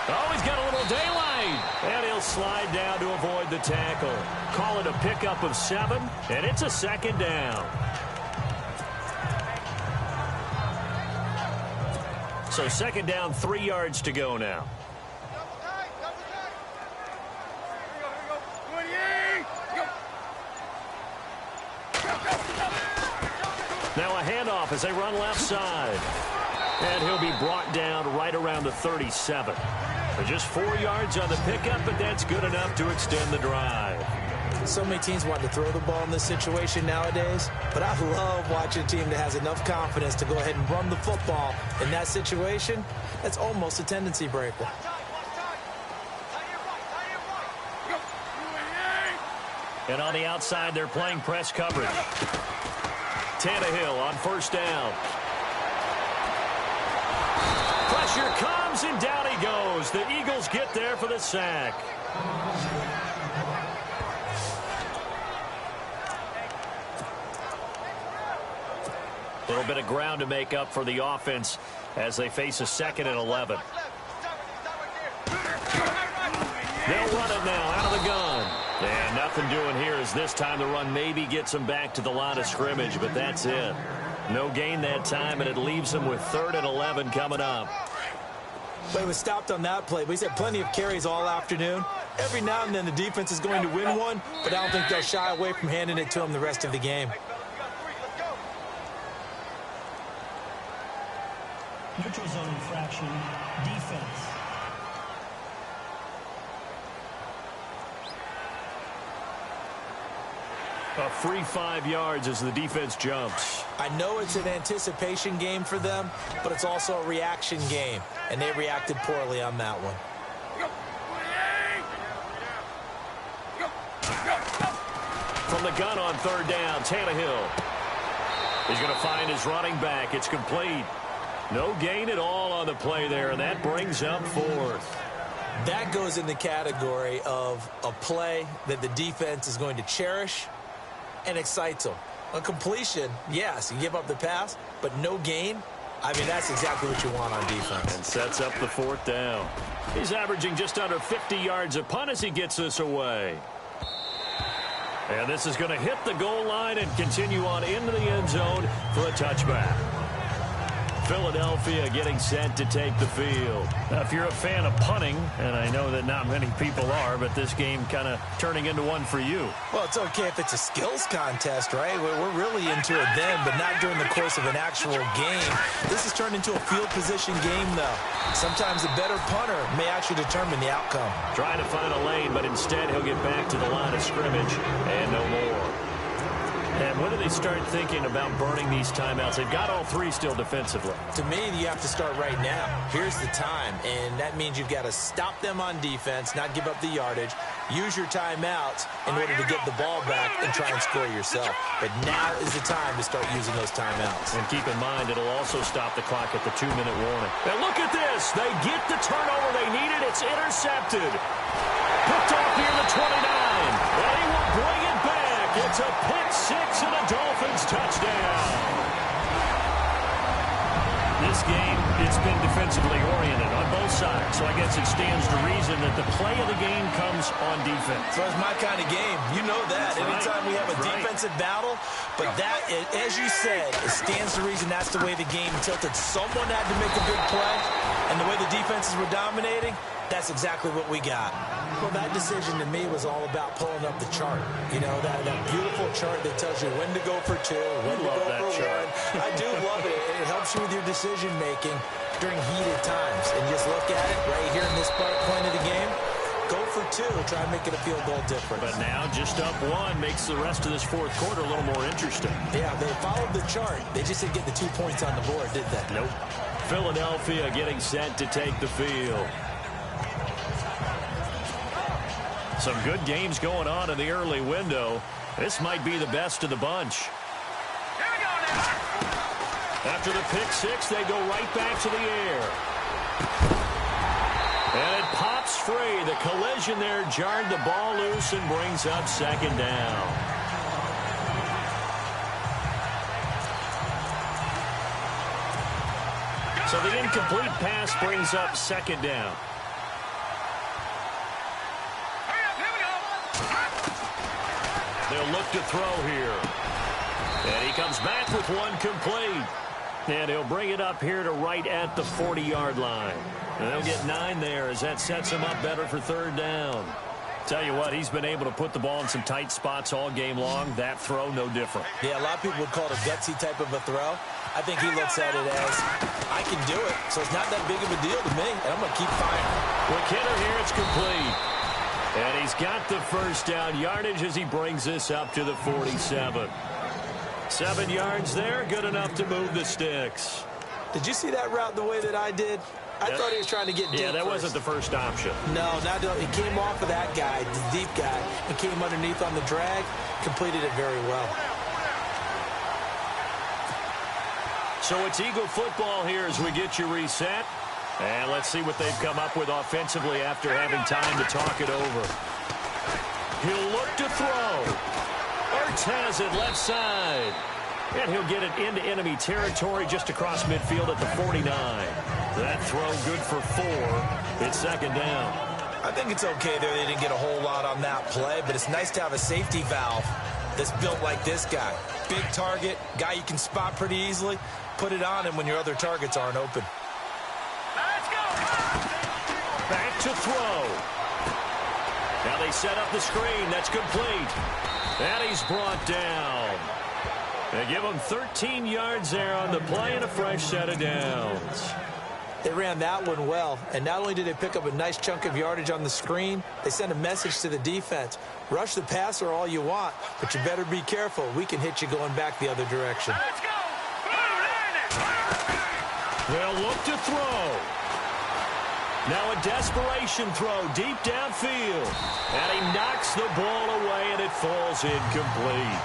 Oh, he's got a little daylight. And he'll slide down to avoid the tackle. Call it a pickup of 7, and it's a second down. So second down, 3 yards to go now. Now a handoff as they run left side. And he'll be brought down right around the 37. Just 4 yards on the pickup, but that's good enough to extend the drive. So many teams want to throw the ball in this situation nowadays, but I love watching a team that has enough confidence to go ahead and run the football in that situation. That's almost a tendency breaker. And on the outside, they're playing press coverage. Tannehill on first down. Pressure comes, and down he goes. The Eagles get there for the sack. A little bit of ground to make up for the offense as they face a 2nd and 11. They'll run it now out of the gun. And nothing doing here as this time the run maybe gets them back to the line of scrimmage, but that's it. No gain that time, and it leaves them with 3rd and 11 coming up. But he was stopped on that play, but he's had plenty of carries all afternoon. Every now and then the defense is going to win one, but I don't think they'll shy away from handing it to him the rest of the game. Neutral zone infraction, defense. A free 5 yards as the defense jumps. I know it's an anticipation game for them, but it's also a reaction game, and they reacted poorly on that one. From the gun on 3rd down, Tannehill. He's going to find his running back. It's complete. No gain at all on the play there, and that brings up 4th. That goes in the category of a play that the defense is going to cherish and excites them. A completion, yes, you give up the pass, but no gain. I mean, that's exactly what you want on defense. And sets up the 4th down. He's averaging just under 50 yards a punt as he gets this away. And this is going to hit the goal line and continue on into the end zone for a touchback. Philadelphia getting set to take the field. Now, if you're a fan of punting, and I know that not many people are, but this game kind of turning into one for you. Well, it's okay if it's a skills contest, right? We're really into it then, but not during the course of an actual game. This has turned into a field position game, though. Sometimes a better punter may actually determine the outcome. Trying to find a lane, but instead he'll get back to the line of scrimmage and no more. And when do they start thinking about burning these timeouts? They've got all 3 still defensively. To me, you have to start right now. Here's the time, and that means you've got to stop them on defense, not give up the yardage, use your timeouts in order to get the ball back and try and score yourself. But now is the time to start using those timeouts. And keep in mind, it'll also stop the clock at the 2-minute warning. And look at this. They get the turnover they needed. It's intercepted. Picked off near the 29. And he will bring it back. It's a pick-6 and a Dolphins touchdown. This game, it's been defensively oriented on both sides, so I guess it stands to reason that the play of the game comes on defense. So it's my kind of game. You know that. Anytime we have a defensive battle, but that, as you said, it stands to reason that's the way the game tilted. Someone had to make a big play, and the way the defenses were dominating, that's exactly what we got. Well, that decision to me was all about pulling up the chart. You know, that beautiful chart that tells you when to go for 2, when to go for 1. I do love it. It helps you with your decision-making during heated times. And just look at it right here in this point of the game. Go for 2. Try and make it a field goal difference. But now just up 1 makes the rest of this fourth quarter a little more interesting. Yeah, they followed the chart. They just didn't get the 2 points on the board, did they? Nope. Philadelphia getting set to take the field. Some good games going on in the early window. This might be the best of the bunch. Here we go now. After the pick 6, they go right back to the air. And it pops free. The collision there jarred the ball loose and brings up second down. So the incomplete pass brings up second down. They'll look to throw here. And he comes back with one complete. And he'll bring it up here to right at the 40-yard line. And they'll get 9 there as that sets him up better for third down. Tell you what, he's been able to put the ball in some tight spots all game long. That throw, no different. Yeah, a lot of people would call it a gutsy type of a throw. I think he looks at it as, I can do it, so it's not that big of a deal to me, and I'm going to keep firing. With Kidder here, it's complete. And he's got the first down yardage as he brings this up to the 47. 7 yards there, good enough to move the sticks. Did you see that route the way that I did? I thought he was trying to get deep. Yeah, that first. wasn't the first option. No, he came off of that guy, the deep guy, and came underneath on the drag, completed it very well. So it's Eagle football here as we get you reset. And let's see what they've come up with offensively after having time to talk it over. He'll look to throw. Ertz has it left side. And he'll get it into enemy territory just across midfield at the 49. That throw good for 4. It's second down. I think it's okay there. They didn't get a whole lot on that play, but it's nice to have a safety valve that's built like this guy. Big target, guy you can spot pretty easily. Put it on him when your other targets aren't open. Let's go. Back to throw. Now they set up the screen. That's complete. And he's brought down. They give him 13 yards there on the play and a fresh set of downs. They ran that one well, and not only did they pick up a nice chunk of yardage on the screen, they sent a message to the defense. Rush the passer all you want, but you better be careful. We can hit you going back the other direction. Let's go. They'll look to throw. Now a desperation throw deep downfield. And he knocks the ball away, and it falls incomplete.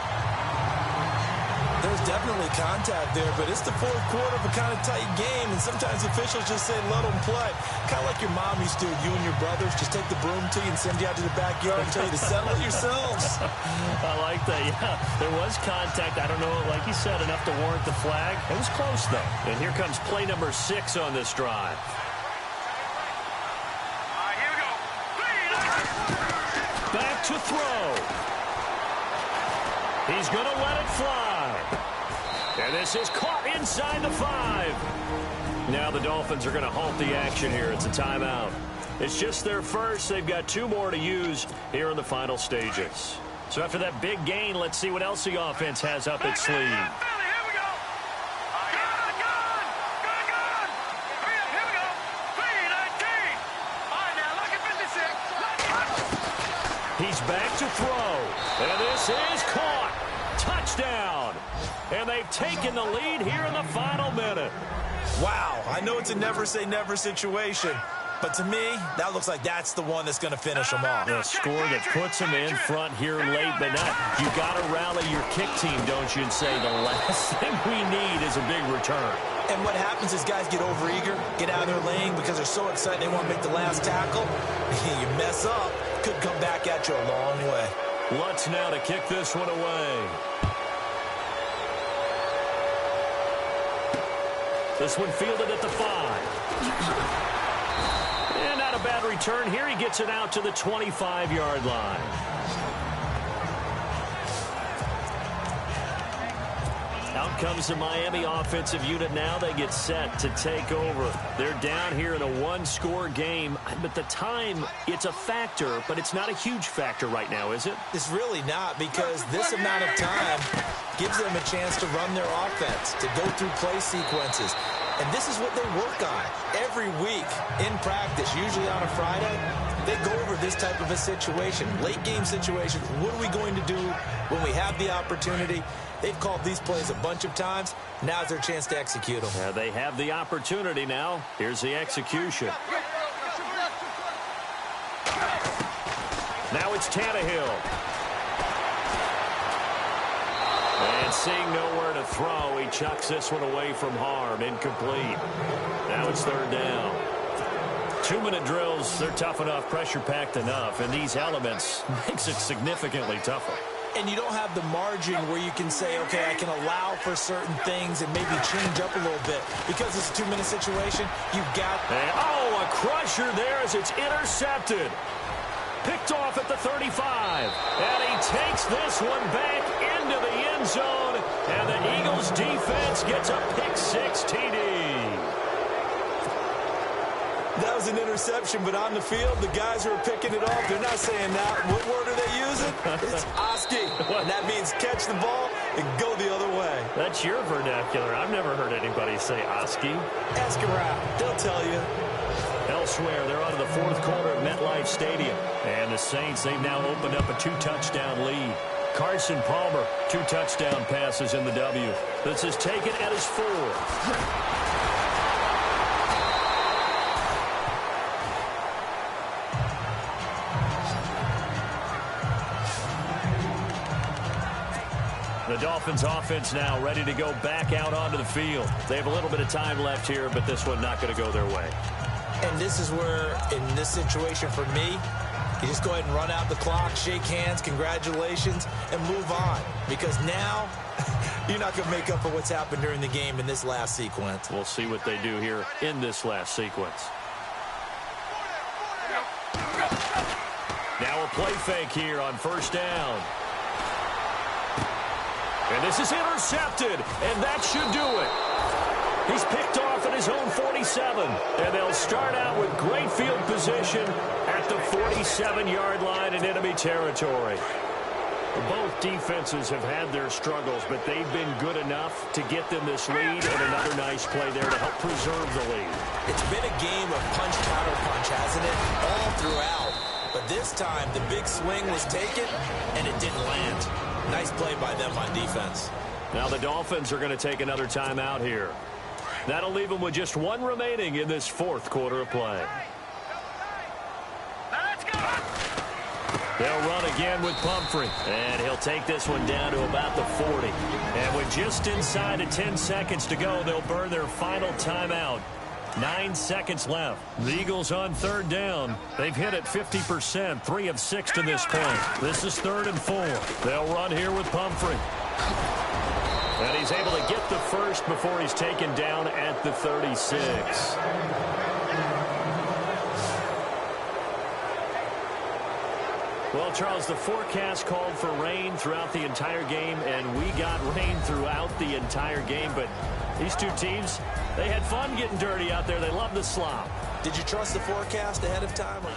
There's definitely contact there, but it's the fourth quarter of a kind of tight game, and sometimes officials just say, let them play. Kind of like your mom used to with you and your brothers. Just take the broom to you and send you out to the backyard and tell you to settle it yourselves. I like that, yeah. There was contact. I don't know, like you said, enough to warrant the flag. It was close, though. And here comes play number 6 on this drive. Here we go. Back to throw. He's going to let it fly. And this is caught inside the 5. Now the Dolphins are going to halt the action here. It's a timeout. It's just their first. They've got 2 more to use here in the final stages. So after that big gain, let's see what else the offense has up its sleeve. Here we go. Good. Here we go. 3-19. All right, now look at 56. He's back to throw. And this is caught. Touchdown. And they've taken the lead here in the final minute. Wow, I know it's a never-say-never situation, but to me, that looks like that's the one that's going to finish them off. A score that puts them in front here late, but not. You got to rally your kick team, don't you, and say the last thing we need is a big return. And what happens is guys get overeager, get out of their lane because they're so excited they want to make the last tackle. You mess up, could come back at you a long way. Lutz now to kick this one away. This one fielded at the 5. And not a bad return here. He gets it out to the 25-yard line. Out comes the Miami offensive unit now. They get set to take over. They're down here in a one-score game. But the time, it's a factor, but it's not a huge factor right now, is it? It's really not, because this amount of time gives them a chance to run their offense, to go through play sequences. And this is what they work on every week in practice, usually on a Friday. They go over this type of a situation, late-game situation. What are we going to do when we have the opportunity? They've called these plays a bunch of times. Now's their chance to execute them. Yeah, they have the opportunity now. Here's the execution. Now it's Tannehill. And seeing nowhere to throw, he chucks this one away from harm. Incomplete. Now it's third down. 2-minute drills, they're tough enough, pressure-packed enough, and these elements makes it significantly tougher. And you don't have the margin where you can say, okay, I can allow for certain things and maybe change up a little bit. Because it's a 2-minute situation, you've got... And, oh, a crusher there as it's intercepted. Picked off at the 35. And he takes this one back into the end zone. And the Eagles defense gets a pick-6 TD. That was an interception, but on the field, the guys who are picking it off, they're not saying that. What word are they using? It's Oski. And that means catch the ball and go the other way. That's your vernacular. I've never heard anybody say Oski. Ask around. They'll tell you. Elsewhere, they're on to the fourth quarter of MetLife Stadium. And the Saints, they've now opened up a 2-touchdown lead. Carson Palmer, 2 touchdown passes in the W. This is taken at his 4. The Dolphins offense now ready to go back out onto the field. They have a little bit of time left here, but this one not going to go their way. And this is where, in this situation for me, you just go ahead and run out the clock, shake hands, congratulations, and move on. Because now, you're not going to make up for what's happened during the game in this last sequence. We'll see what they do here in this last sequence. Now a play fake here on first down. And this is intercepted, and that should do it. He's picked off at his own 47, and they'll start out with great field position at the 47-yard line in enemy territory. Both defenses have had their struggles, but they've been good enough to get them this lead, and another nice play there to help preserve the lead. It's been a game of punch-counter-punch, hasn't it? All throughout. But this time, the big swing was taken, and it didn't land. Nice play by them on defense. Now the Dolphins are going to take another timeout here. That'll leave them with just one remaining in this fourth quarter of play. Let's go! They'll run again with Pumphrey. And he'll take this one down to about the 40. And with just inside of 10 seconds to go, they'll burn their final timeout. 9 seconds left. The Eagles on third down. They've hit it 50%, 3 of 6 to this point. This is 3rd and 4. They'll run here with Pumphrey. And he's able to get the first before he's taken down at the 36. Well, Charles, the forecast called for rain throughout the entire game, and we got rain throughout the entire game, but these two teams, they had fun getting dirty out there. They love the slop. Did you trust the forecast ahead of time? Or